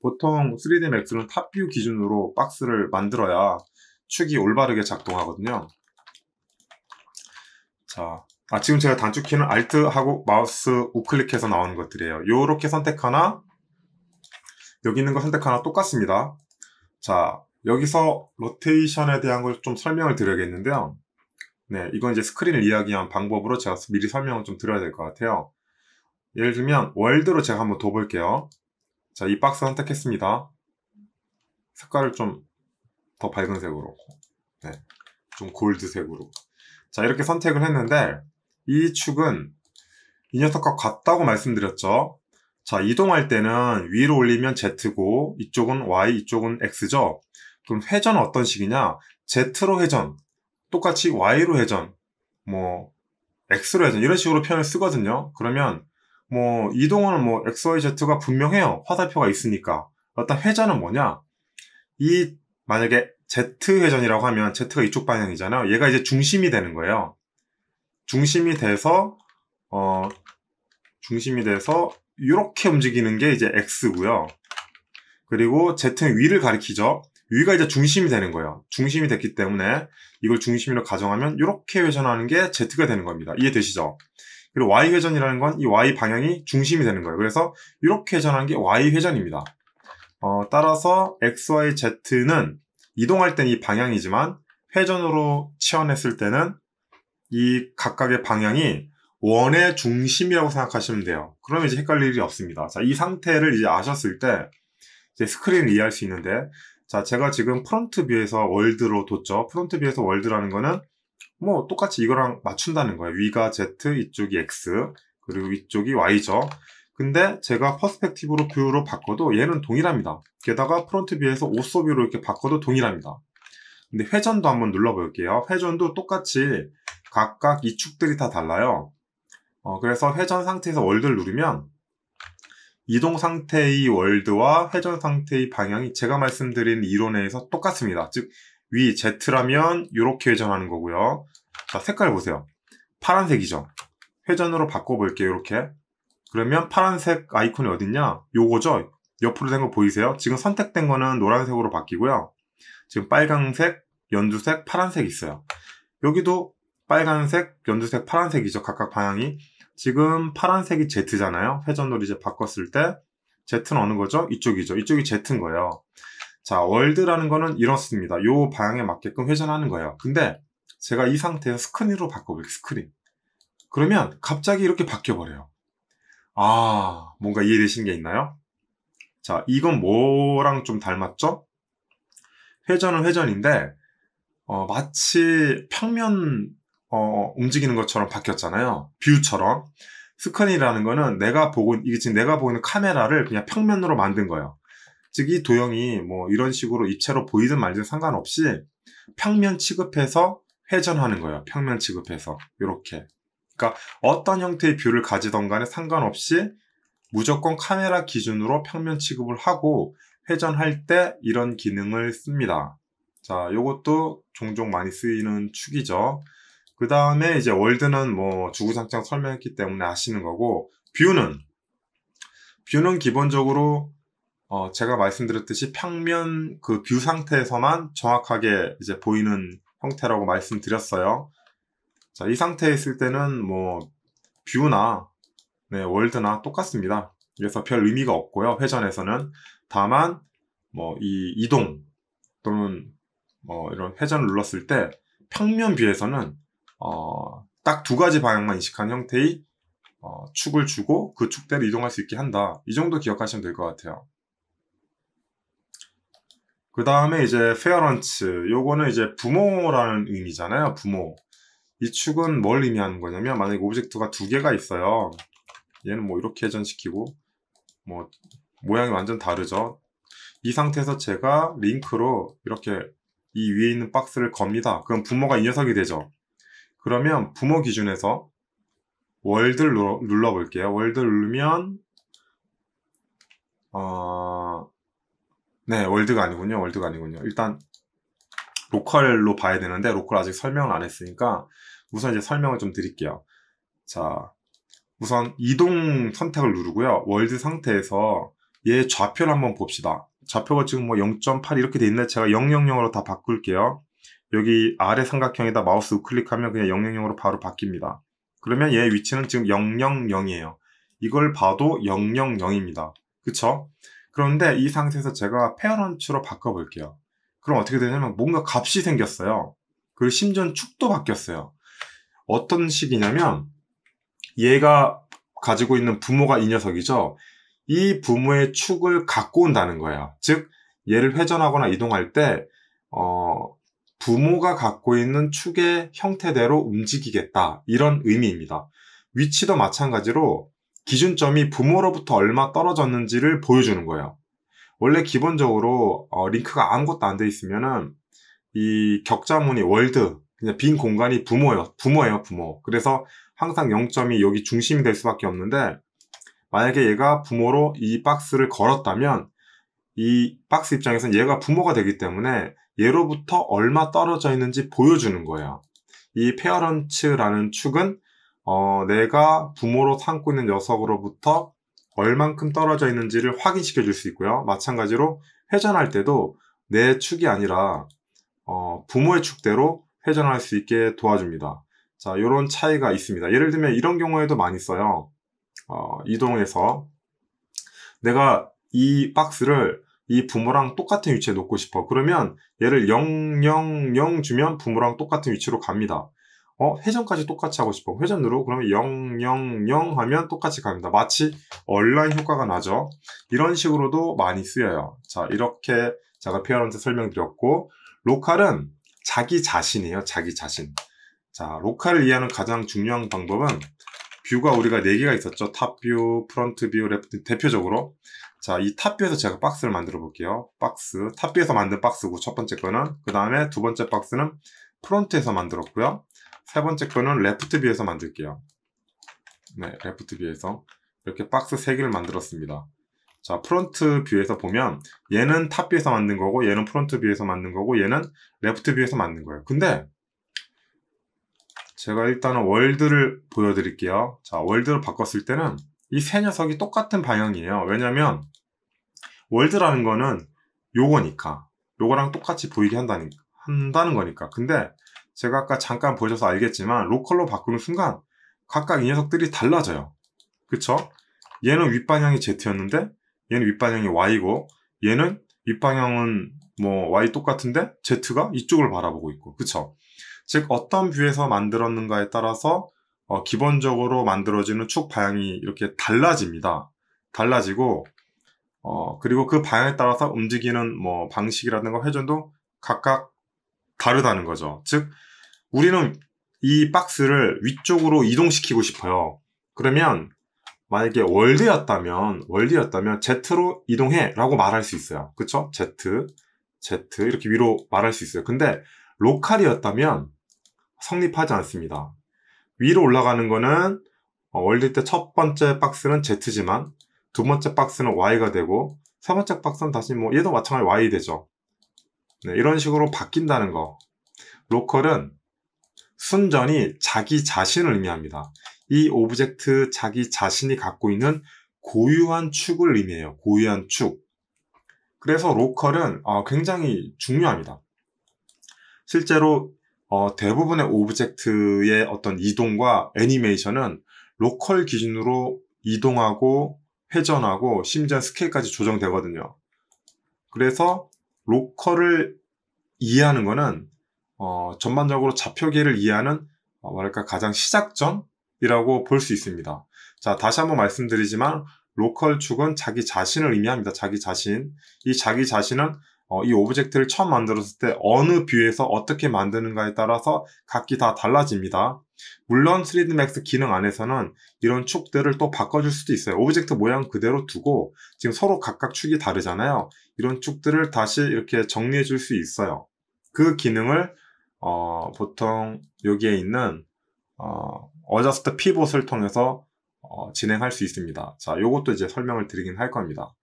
보통 3D Max는 탑뷰 기준으로 박스를 만들어야 축이 올바르게 작동하거든요. 자, 지금 제가 단축키는 Alt하고 마우스 우클릭해서 나오는 것들이에요. 요렇게 선택하나 여기 있는 거 선택하나 똑같습니다. 자, 여기서 로테이션에 대한 걸 좀 설명을 드려야겠는데요. 네, 이건 이제 스크린을 이야기한 방법으로 제가 미리 설명을 좀 드려야 될 것 같아요. 예를 들면 월드로 제가 한번 둬볼게요. 자, 이 박스 선택했습니다. 색깔을 좀 더 밝은 색으로, 네, 좀 골드색으로. 자, 이렇게 선택을 했는데 이 축은 이 녀석과 같다고 말씀드렸죠. 자, 이동할 때는 위로 올리면 Z고 이쪽은 Y, 이쪽은 X죠. 그럼 회전은 어떤 식이냐? Z로 회전, 똑같이 Y로 회전, 뭐 X로 회전 이런 식으로 표현을 쓰거든요. 그러면 뭐 이동은 뭐 X, Y, Z가 분명해요. 화살표가 있으니까. 어떤 회전은 뭐냐? 이 만약에 Z 회전이라고 하면 Z가 이쪽 방향이잖아요. 얘가 이제 중심이 되는 거예요. 중심이 돼서 이렇게 움직이는 게 이제 X고요. 그리고 Z는 위를 가리키죠. 위가 이제 중심이 되는 거예요. 중심이 됐기 때문에 이걸 중심으로 가정하면 이렇게 회전하는 게 Z가 되는 겁니다. 이해되시죠? 그리고 Y 회전이라는 건 이 Y 방향이 중심이 되는 거예요. 그래서 이렇게 회전하는 게 Y 회전입니다. 따라서 X, Y, Z는 이동할 땐 이 방향이지만 회전으로 치환했을 때는 이 각각의 방향이 원의 중심이라고 생각하시면 돼요. 그러면 이제 헷갈릴 일이 없습니다. 자, 이 상태를 이제 아셨을 때 이제 스크린을 이해할 수 있는데, 자, 제가 지금 프론트 뷰에서 월드로 뒀죠. 프론트 뷰에서 월드라는 거는 뭐 똑같이 이거랑 맞춘다는 거예요. 위가 Z, 이쪽이 X, 그리고 이쪽이 Y죠. 근데 제가 퍼스펙티브로 뷰로 바꿔도 얘는 동일합니다. 게다가 프론트 뷰에서 오소 뷰로 이렇게 바꿔도 동일합니다. 근데 회전도 한번 눌러볼게요. 회전도 똑같이 각각 이 축들이 다 달라요. 그래서 회전 상태에서 월드를 누르면 이동 상태의 월드와 회전 상태의 방향이 제가 말씀드린 이론에서 똑같습니다. 즉, 위 Z라면 이렇게 회전하는 거고요. 자, 색깔 보세요. 파란색이죠. 회전으로 바꿔볼게요. 이렇게. 그러면 파란색 아이콘이 어딨냐? 요거죠? 옆으로 된 거 보이세요? 지금 선택된 거는 노란색으로 바뀌고요. 지금 빨간색, 연두색, 파란색 있어요. 여기도 빨간색, 연두색, 파란색이죠. 각각 방향이. 지금 파란색이 Z잖아요. 회전으로 이제 바꿨을 때 Z는 어느 거죠? 이쪽이죠. 이쪽이 Z인 거예요. 자, 월드라는 거는 이렇습니다. 요 방향에 맞게끔 회전하는 거예요. 근데 제가 이 상태에서 스크린으로 바꿔볼게요. 스크린. 그러면 갑자기 이렇게 바뀌어버려요. 뭔가 이해되시는 게 있나요? 자, 이건 뭐랑 좀 닮았죠? 회전은 회전인데 마치 평면 움직이는 것처럼 바뀌었잖아요. 뷰처럼. 스크린이라는 거는 이게 지금 내가 보이는 카메라를 그냥 평면으로 만든 거예요. 즉, 이 도형이 뭐 이런 식으로 입체로 보이든 말든 상관없이 평면 취급해서 회전하는 거예요. 평면 취급해서. 이렇게. 그러니까 어떤 형태의 뷰를 가지던 간에 상관없이 무조건 카메라 기준으로 평면 취급을 하고 회전할 때 이런 기능을 씁니다. 자, 요것도 종종 많이 쓰이는 축이죠. 그 다음에 이제 월드는 뭐 주구장창 설명했기 때문에 아시는 거고, 뷰는 기본적으로 제가 말씀드렸듯이 평면 그 뷰 상태에서만 정확하게 이제 보이는 형태라고 말씀드렸어요. 자, 이 상태에 있을 때는 뭐 뷰나 월드나 똑같습니다. 그래서 별 의미가 없고요. 회전에서는. 다만 뭐 이 이동 또는 이런 회전을 눌렀을 때 평면 뷰에서는 딱 두 가지 방향만 인식한 형태의 축을 주고 그 축대로 이동할 수 있게 한다. 이 정도 기억하시면 될 것 같아요. 그 다음에 이제 페어런츠, 요거는 이제 부모라는 의미잖아요. 부모. 이 축은 뭘 의미하는 거냐면, 만약에 오브젝트가 두 개가 있어요. 얘는 뭐 이렇게 회전시키고 뭐 모양이 완전 다르죠. 이 상태에서 제가 링크로 이렇게 이 위에 있는 박스를 겁니다. 그럼 부모가 이 녀석이 되죠. 그러면 부모 기준에서 월드를 눌러볼게요. 월드를 누르면 네, 월드가 아니군요. 일단 로컬로 봐야 되는데 로컬 아직 설명을 안 했으니까 우선 이제 설명을 좀 드릴게요. 자, 우선 이동 선택을 누르고요. 월드 상태에서 얘 좌표를 한번 봅시다. 좌표가 지금 뭐 0.8 이렇게 돼 있는데 제가 000으로 다 바꿀게요. 여기 아래 삼각형에다 마우스 우클릭하면 그냥 000으로 바로 바뀝니다. 그러면 얘 위치는 지금 000이에요. 이걸 봐도 000입니다. 그쵸? 그런데 이 상태에서 제가 페어런츠로 바꿔볼게요. 그럼 어떻게 되냐면 뭔가 값이 생겼어요. 그리고 심지어 축도 바뀌었어요. 어떤 식이냐면 얘가 가지고 있는 부모가 이 녀석이죠. 이 부모의 축을 갖고 온다는 거예요. 즉 얘를 회전하거나 이동할 때 부모가 갖고 있는 축의 형태대로 움직이겠다, 이런 의미입니다. 위치도 마찬가지로 기준점이 부모로부터 얼마 떨어졌는지를 보여주는 거예요. 원래 기본적으로 링크가 아무것도 안 돼 있으면은 이 격자무늬 월드, 그냥 빈 공간이 부모예요. 부모. 그래서 항상 0점이 여기 중심이 될 수밖에 없는데, 만약에 얘가 부모로 이 박스를 걸었다면 이 박스 입장에서는 얘가 부모가 되기 때문에 얘로부터 얼마 떨어져 있는지 보여주는 거예요. 이 페어런츠라는 축은 내가 부모로 삼고 있는 녀석으로부터 얼만큼 떨어져 있는지를 확인시켜 줄 수 있고요. 마찬가지로 회전할 때도 내 축이 아니라 부모의 축대로 회전할 수 있게 도와줍니다. 자, 이런 차이가 있습니다. 예를 들면 이런 경우에도 많이 써요. 이동해서 내가 이 박스를 이 부모랑 똑같은 위치에 놓고 싶어. 그러면 얘를 000 주면 부모랑 똑같은 위치로 갑니다. 회전까지 똑같이 하고 싶어. 회전 누르고 그러면 000 하면 똑같이 갑니다. 마치 온라인 효과가 나죠. 이런 식으로도 많이 쓰여요. 자, 이렇게 제가 페어런트 설명드렸고, 로컬은 자기 자신이에요. 자기 자신. 자, 로컬을 이해하는 가장 중요한 방법은 뷰가 우리가 4개가 있었죠. 탑뷰, 프론트뷰, 레프트, 대표적으로. 자, 이 탑뷰에서 제가 박스를 만들어 볼게요. 박스, 탑뷰에서 만든 박스고, 첫 번째 거는. 그 다음에 두 번째 박스는 프론트에서 만들었고요. 세 번째 거는 레프트 뷰에서 만들게요. 네, 레프트 뷰에서 이렇게 박스 3개를 만들었습니다. 자, 프론트 뷰에서 보면 얘는 탑 뷰에서 만든 거고, 얘는 프론트 뷰에서 만든 거고, 얘는 레프트 뷰에서 만든 거예요. 근데 제가 일단은 월드를 보여드릴게요. 자, 월드를 바꿨을 때는 이 세 녀석이 똑같은 방향이에요. 왜냐면 월드라는 거는 요거니까, 요거랑 똑같이 보이게 한다는 거니까. 근데 제가 아까 잠깐 보여줘서 알겠지만 로컬로 바꾸는 순간 각각 이 녀석들이 달라져요. 그쵸? 얘는 윗방향이 Z였는데 얘는 윗방향이 Y고, 얘는 윗방향은 뭐 Y 똑같은데 Z가 이쪽을 바라보고 있고. 그쵸? 즉 어떤 뷰에서 만들었는가에 따라서 기본적으로 만들어지는 축 방향이 이렇게 달라집니다. 달라지고 그리고 그 방향에 따라서 움직이는 뭐 방식이라든가 회전도 각각 다르다는 거죠. 즉 우리는 이 박스를 위쪽으로 이동시키고 싶어요. 그러면 만약에 월드였다면 Z로 이동해 라고 말할 수 있어요. 그쵸? Z 이렇게 위로 말할 수 있어요. 근데 로컬이었다면 성립하지 않습니다. 위로 올라가는 거는 월드 때 첫 번째 박스는 Z지만 두 번째 박스는 Y가 되고, 세 번째 박스는 다시 뭐 얘도 마찬가지로 Y 되죠. 네, 이런 식으로 바뀐다는 거. 로컬은 순전히 자기 자신을 의미합니다. 이 오브젝트 자기 자신이 갖고 있는 고유한 축을 의미해요. 고유한 축. 그래서 로컬은 굉장히 중요합니다. 실제로 대부분의 오브젝트의 어떤 이동과 애니메이션은 로컬 기준으로 이동하고 회전하고 심지어 스케일까지 조정되거든요. 그래서 로컬을 이해하는 거는 전반적으로 좌표계를 이해하는 뭐랄까 가장 시작점이라고 볼 수 있습니다. 자, 다시 한번 말씀드리지만 로컬 축은 자기 자신을 의미합니다. 자기 자신. 이 자기 자신은 이 오브젝트를 처음 만들었을 때 어느 뷰에서 어떻게 만드는가에 따라서 각기 다 달라집니다. 물론 3D Max 기능 안에서는 이런 축들을 또 바꿔줄 수도 있어요. 오브젝트 모양 그대로 두고 지금 서로 각각 축이 다르잖아요. 이런 축들을 다시 이렇게 정리해 줄 수 있어요. 그 기능을 보통 여기에 있는 Adjust Pivot을 통해서 진행할 수 있습니다. 자, 요것도 이제 설명을 드리긴 할 겁니다.